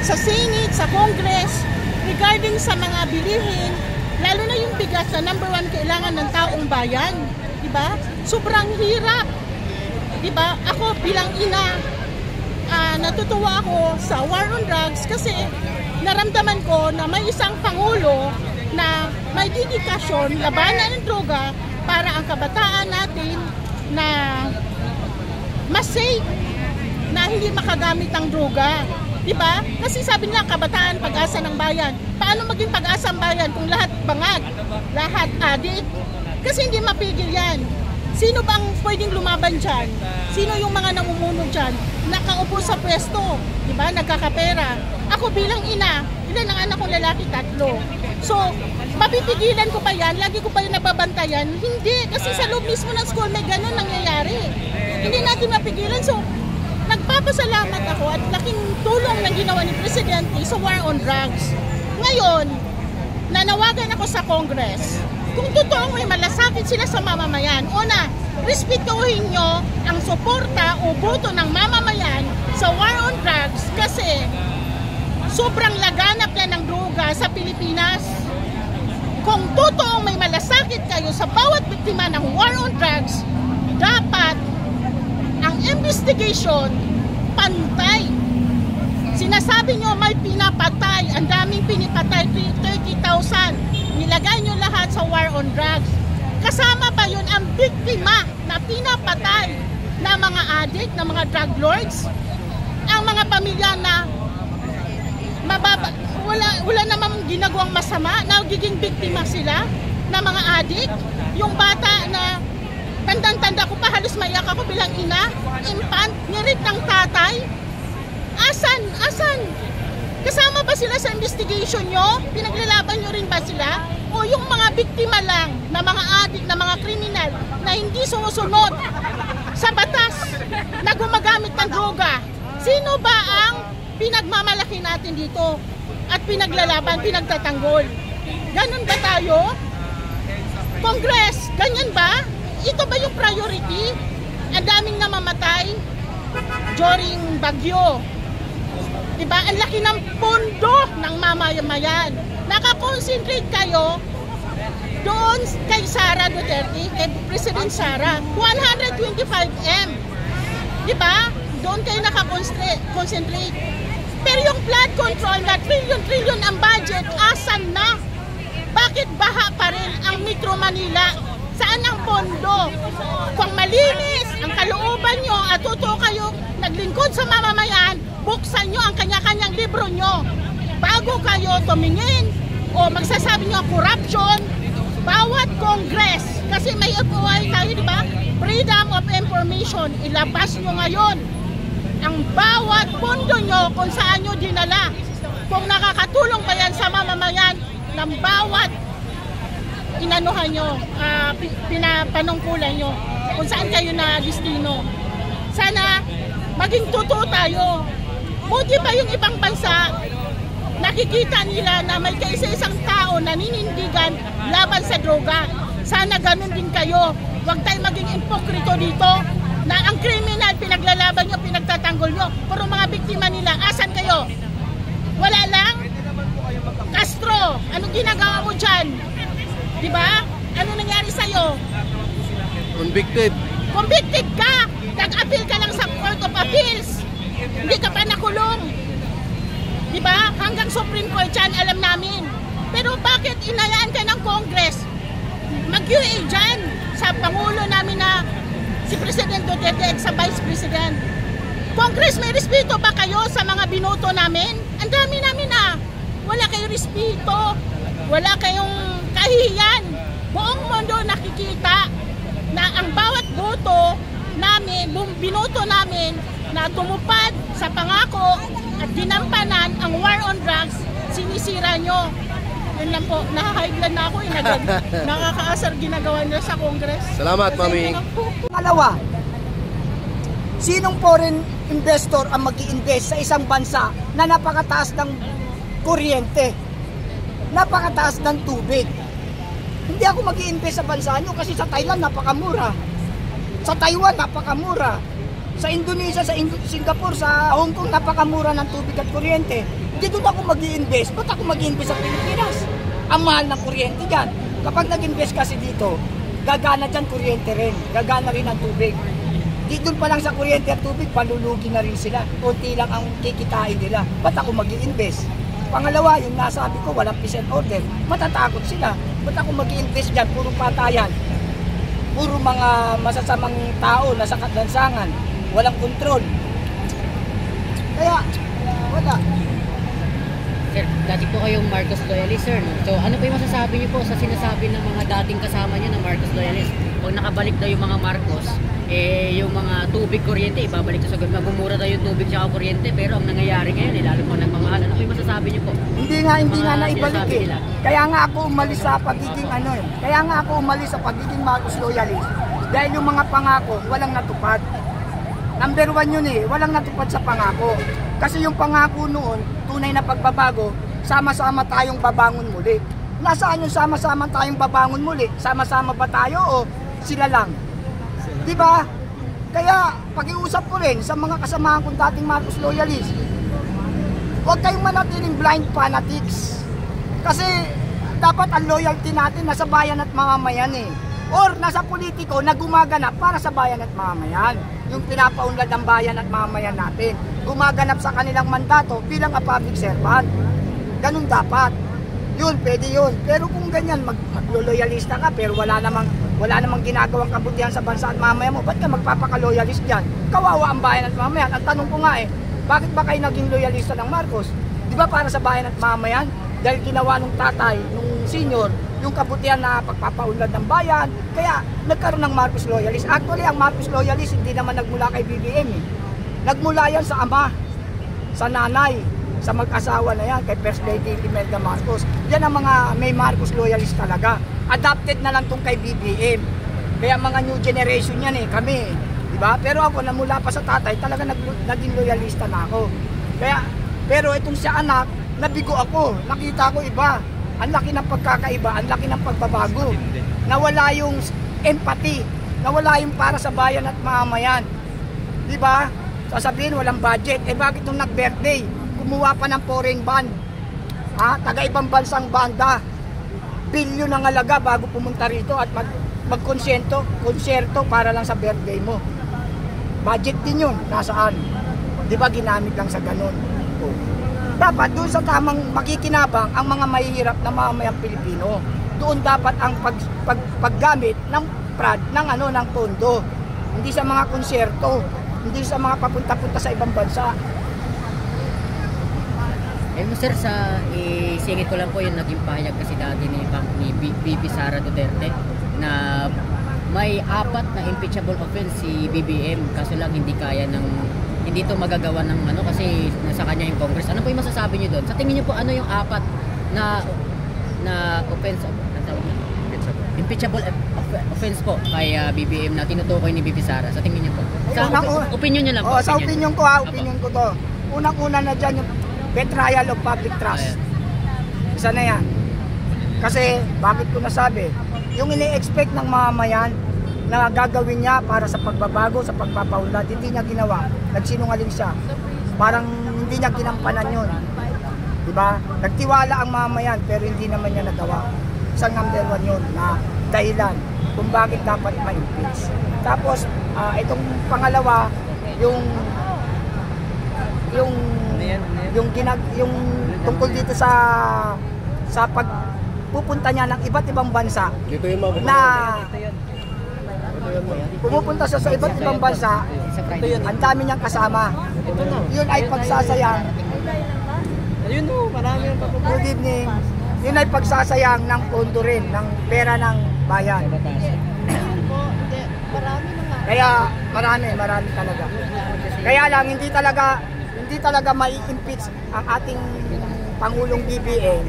sa Senate, sa Congress, regarding sa mga bilihin, lalo na yung bigas na number 1 kailangan ng taong bayan. Diba? Sobrang hirap. Diba? Ako bilang ina, natutuwa ako sa war on drugs kasi naramdaman ko na may isang pangulo na may dedikasyon labanan ng droga para ang kabataan natin na mas safe, na hindi makagamit ng droga. Diba? Kasi sabi nila kabataan, pag-asa ng bayan. Paano maging pag-asa ng bayan kung lahat bangag, lahat adik? Kasi hindi mapigil yan. Sino bang pwedeng lumaban dyan? Sino yung mga namumuno dyan? Nakaupo sa pwesto, diba? Nagkakapera. Ako bilang ina, ilan ang anak kong lalaki? 3. So, mapipigilan ko ba yan? Lagi ko ba yung nababantayan? Hindi, kasi sa loob mismo ng school may ganun nangyayari. Hindi natin mapigilan. So, nagpapasalamat ako at laking tulong na ginawa ni Presidente sa war on drugs. Ngayon, nanawagan ako sa Congress. Kung totoong may malasakit sila sa mamamayan, una, respetuhin nyo ang suporta o boto ng mamamayan sa war on drugs kasi sobrang laganap na ng droga sa Pilipinas. Kung totoong may malasakit kayo sa bawat biktima ng war on drugs, dapat ang investigation pantay. Sinasabi nyo may pinapatay, ang daming pinipatay, 30,000. Nilagay nyo lahat sa war on drugs. Kasama ba yun ang biktima na pinapatay na mga addict, na mga drug lords? Ang mga pamilya na wala namang ginagawang masama, nagiging biktima sila na mga addict. Yung bata na tandang-tanda ko pa, halos maiyak ako bilang ina, infant, nirit ng tatay. Asan? Kasama ba sila sa investigation nyo? Pinaglalaban nyo rin ba sila? O yung mga biktima lang na mga adik, na mga kriminal na hindi sumusunod sa batas na gumagamit ng droga? Sino ba ang pinagmamalaki natin dito at pinaglalaban, pinagtatanggol? Ganun ba tayo? Congress, ganyan ba? Ito ba yung priority? Ang daming namamatay during Bagyo. Diba? Ang laki ng pondo ng mamamayan. Nakakonsentrate kayo doon kay Sara Duterte, kay President Sara. 125M. Diba? Doon kayo nakakonsentrate. Pero yung flood control na trillion ang budget, asan na? Bakit baha pa rin ang Metro Manila? Saan ang pondo? Kung malinis ang kalooban nyo at totoo kayo naglingkod sa mamamayan, buksan nyo ang kanya-kanyang libro nyo. Bago kayo tumingin o magsasabi nyo corruption, bawat Congress, kasi may FOI tayo, di ba? Freedom of Information, ilabas nyo ngayon ang bawat pondo nyo kung saan nyo dinala. Kung nakakatulong ba yan sa mamamayan ng bawat inanuhan nyo, pinapanungkulan nyo, kung saan kayo na destino. Sana maging totoo tayo. Buti pa yung ibang bansa, nakikita nila na may kaisa-isang tao na ninindigan laban sa droga. Sana ganun din kayo. Huwag tayo maging ipokrito dito na ang kriminal pinaglalaban nyo, pinagtatanggol nyo. Pero mga biktima nila, asan kayo? Wala lang? Castro, anong ginagawa mo dyan? Diba? Ano nangyari sa'yo? Convicted. Convicted ka! Nag-appeal ka lang sa Court of Appeals. Hindi ka pa nakulong. Diba? Hanggang Supreme Court yan, alam namin. Pero bakit inayaan ka ng Congress? Mag-UA dyan sa Pangulo namin na si President Duterte at sa Vice President. Congress, may respeto ba kayo sa mga binoto namin? Ang dami namin na. Wala kayong respeto. Wala kayong kahihiyan. Buong mundo nakikita na ang bawat boto namin, binoto namin na tumupad sa pangako at dinampanan ang war on drugs, sinisira nyo. Yun lang po, nakaka-high blood na ako, nakakaasar ginagawa nyo sa Congress. Salamat, Mami. Pangalawa, sinong foreign investor ang mag-i-invest sa isang bansa na napakataas ng kuryente, napakataas ng tubig? Hindi ako mag-i-invest sa bansa nyo kasi sa Thailand napakamura, sa Taiwan napakamura, sa Indonesia, sa Singapore, sa Hong Kong napakamura ng tubig at kuryente. Di doon ako mag-i-invest. Ba't ako mag-i-invest sa Pilipinas? Ang mahal ng kuryente dyan. Kapag nag-invest kasi dito, gagana dyan kuryente rin. Gagana rin ang tubig. Di doon pa lang sa kuryente at tubig, palulugi na rin sila. Kunti lang ang kikitain nila. Ba't ako mag-i-invest? Pangalawa, yung nasabi ko, walang peace and order. Matatakot sila. Ba't ako mag-i-invest dyan? Puro patayan. Puro mga masasamang tao na sa katlansangan. Walang kontrol. Kaya, wala. Sir, dati po kayong Marcos loyalist, sir. No? So, ano po yung masasabi niyo po sa sinasabi ng mga dating kasama niyo na Marcos loyalist? Pag nakabalik daw yung mga Marcos, yung mga tubig, kuryente, ibabalik sa government. Magmumura daw yung tubig at kuryente, pero ang nangyayari ngayon, lalo po nagmamahal. Ano po yung masasabi niyo po? Hindi nga naibalik eh. Kaya nga ako umalis sa pagiging Kaya nga ako umalis sa pagiging Marcos loyalist. Dahil yung mga pangako, walang natupad. Number 1 yun eh, walang natupad sa pangako. Kasi yung pangako noon, tunay na pagbabago, sama-sama tayong babangon muli. Nasaan yung sama-sama tayong babangon muli? Sama-sama ba tayo o sila lang? Diba? Kaya pag-iusap ko rin sa mga kasamahan kong dating Marcos loyalist, huwag kayong manatiling blind fanatics. Kasi dapat ang loyalty natin nasa bayan at mamamayan eh. Or nasa politiko na gumaganap para sa bayan at mamamayan. Yung pinapaunlad ng bayan at mamamayan natin. Gumaganap sa kanilang mandato bilang a public servant. Ganun dapat. Yun, pwede yun. Pero kung ganyan, magloloyalista ka pero wala namang ginagawang kabutihan sa bansa at mamamayan mo, ba't ka magpapakaloyalist dyan? Kawawa ang bayan at mamamayan. Ang tanong ko nga bakit ba kayo naging loyalista ng Marcos? Di ba para sa bayan at mamamayan? Dahil ginawa nung tatay, nung senior, yung kabutihan na pagpapaunlad ng bayan, kaya nagkaroon ng Marcos loyalist. Actually, ang Marcos loyalist hindi naman nagmula kay BBM eh. Nagmula yan sa ama, sa nanay, sa mag-asawa na yan, kay First Lady Imelda Marcos. Yan ang mga may Marcos loyalist talaga. Adapted na lang tong kay BBM. Kaya mga new generation yan eh, kami. Diba? Pero ako, namula pa sa tatay, talaga naging loyalista na ako. Kaya, pero itong siya anak, nabigo ako. Nakita ko iba. Ang laki ng pagkakaiba, ang laki ng pagbabago. Nawala yung empathy. Nawala yung para sa bayan at mamamayan. Diba? Sasabihin, walang budget. Bakit nung nag-birthday, kumuha pa ng foreign band? Taga-ibang bansang banda. Bilyon ang halaga bago pumunta rito at magkonsyerto para lang sa birthday mo. Budget din yun. Nasaan? Diba ginamit lang sa ganun? Dapat doon sa tamang makikinabang ang mga mahihirap na mamamayang Pilipino. Doon dapat ang paggamit ng ng pondo. Hindi sa mga konsyerto, hindi sa mga papunta-punta sa ibang bansa. Sir, isingit ko lang po yung naging pahayag kasi dati ni VP Sara Duterte na may 4 na impeachable offense si BBM, kaso lang hindi ito magagawa ng kasi nasa kanya yung Congress. Ano po yung masasabi niyo doon? Sa tingin niyo po ano yung 4 na offense, impeachable offense po kay BBM na tinutukoy ni VP Sara? Sa tingin niyo po? Sa opinion niyo lang po. Sa opinion ko opinion ko to. Unang-una na dyan yung betrayal of public trust. Isa na yan. Kasi, bakit ko nasabi? Yung ini-expect ng mamamayan na gagawin niya para sa pagbabago, sa pagpapaunlad, hindi niya ginawa. Nagsinungaling siya. Parang hindi niya ginampanan yun. Diba? Nagtiwala ang mamamayan pero hindi naman niya nagawa. Isang number 1 yun na dahilan kung bakit dapat ma-impeach. Tapos, itong pangalawa, yung tungkol dito sa pagpupunta niya ng iba't ibang bansa na pumupunta siya sa iba't ibang bansa, ang dami niyang kasama. Yun ay pagsasayang. Good evening. Yun ay pagsasayang ng pondo rin, ng pera ng bayan. Kaya marami talaga. Kaya lang hindi talaga mai-impeach ang ating Pangulong BBM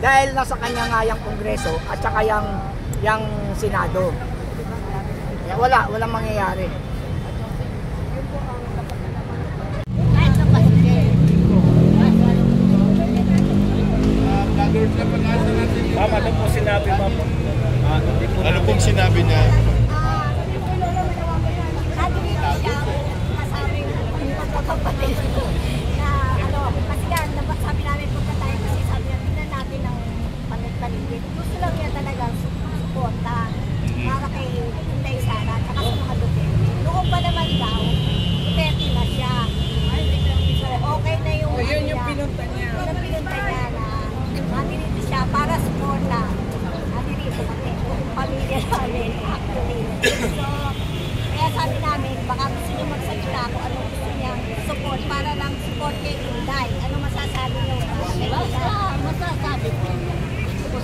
dahil nasa kanya nga yung Kongreso at saka yung Senado. Kaya walang mangyayari. Ma'am, ano po sinabi, ma'am? Ano pong sinabi niya? Sabi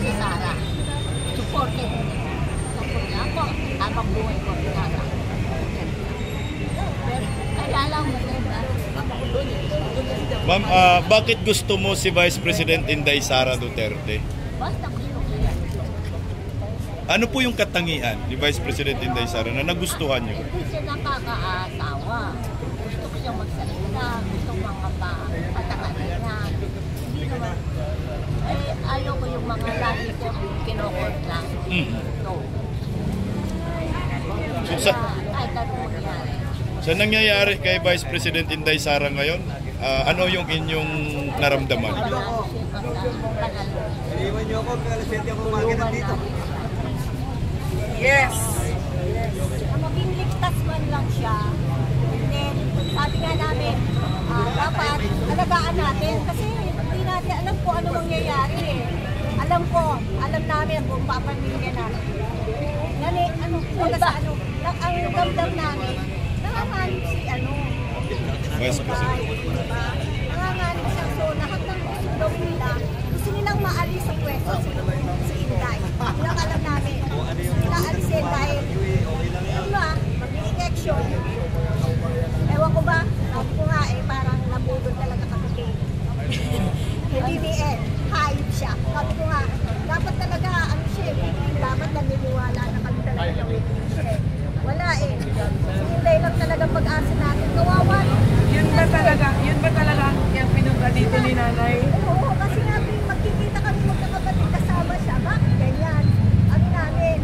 si Sara. Supported niya ako habang buhay ko si Sara. Pero kaya lang maganda. Ma'am, bakit gusto mo si Vice President Inday Sara Duterte? Basta gusto ko yan. Ano po yung katangian ni Vice President Inday Sara na nagustuhan nyo? Hindi siya nakakaasawa. Gusto ko siyang magsalita. Gusto ko mga patanganan niya. Hindi naman. Ayaw ko yung mga lagi ko kinokot lang. No. So, Kahit ano mangyari. sa nangyayari kay Vice President Inday Sara ngayon, ano yung inyong naramdaman? Yes! Maging ligtas man lang siya. Then, sabi nga namin, dapat alagaan natin kasi hindi natin alam kung ano mangyayari eh. Alam namin kung papamilya natin. Nani, ang damdam namin, nanganganib si Vice President. nanganganib siya. So, lahat ng gusto nila, gusto nilang maalis sa pwesto si Inday. Yun ang alam namin. Nila alisin dahil mag-election. Ewan ko ba, sabi ko nga parang nabudol talaga kami. BBM, hayop siya. Sabi ko nga, dapat talaga, dapat naniniwala na kami talaga ng witness. Wala eh. Hindi lang talaga pag-asa natin. Kawawa. Yun ba talaga yung pinunta dito ni nanay? Oo, kasi nga magkikita kami magkakapatid kasama siya. Bakit ganyan? Ano namin?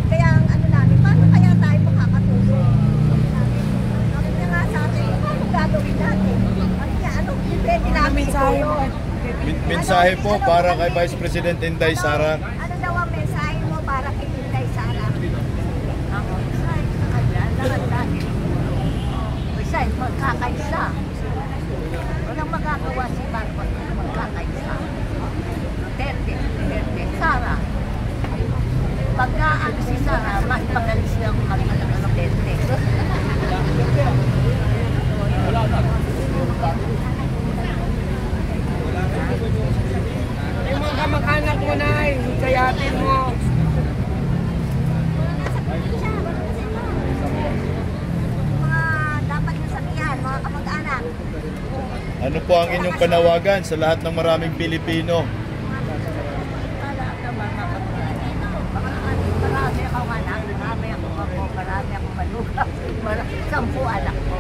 Kaya ang ano namin, paano kaya tayo makakatulong? Sabi niya nga sa akin, ano gagawin natin? Sabi niya, depende namin itulong. Mensahe po para kay Vice President Inday Sara. Ano daw ang mensahe mo para kay Inday Sara? Ang mensahe sa kanya, lahat natin. Besides, magkakaisa. Walang magagawa si Marcos na magkakaisa. Duterte, Sara. Pagka si Sara, mas magalis ng kalimutan ng Duterte. Yung mga kamag-anak mo na, kayatin mo. Dapat yung sabihan, mga kamag-anak. Ano po ang inyong panawagan sa lahat ng maraming Pilipino? Marami akong anak, marami akong ako, marami akong malugang, 10 anak ko.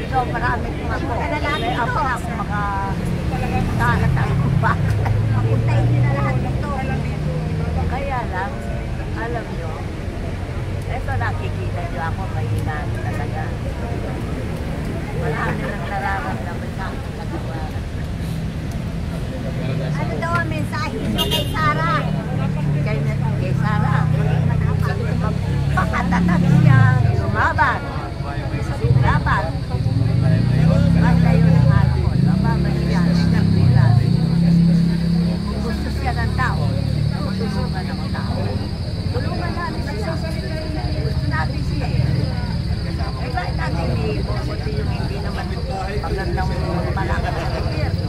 So marami kong ako. May ako mga talatang bakal. Mapuntayin nyo na lahat dito. Kaya lang, alam nyo, eto nakikita nyo ako, mahinaan talaga. Marami nang nararamdaman sa akin nagawa. Ano daw ang mensahe nyo kay Sara? Kay Sara, pakatatag siya, lumaban. Laban. Basta yun ang alam ko, laban siya, kung gusto siya ng tao, tutulungan ng tao. Tulungan natin siya. Gusto natin siya. Eh, bakit natin iibuti yung hindi naman magandang malakas sa gobyerno?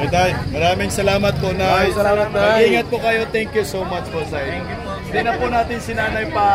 Tay, maraming salamat po, Nay. Salamat, Nay. Mag-ingat po kayo. Thank you so much po, Tay. Hindi na po natin si Nanay pa